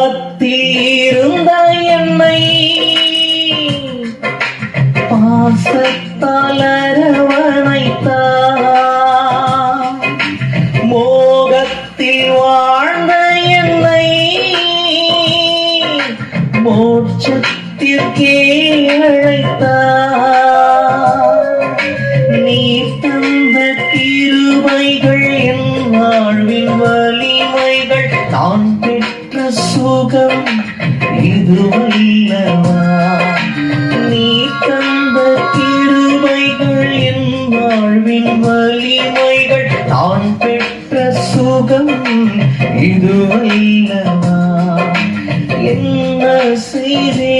பாவத்திலிருந்த என்னை பாசத்தால் அரவணைத்தார். மோகத்தில் வாழ்ந்த என்னை மோட்சத்திற்கே அழைத்தார். நீ தந்த கிருபைகள் என் வாழ்வின் வலிமைகள், நான் பெற்ற சுகம் இதுவல்லவா. நீ தந்த கிருபைகள் என் வாழ்வின் வலிமைகள், நான் பெற்ற சுகம் இதுவல்லவா. என்ன செய்தே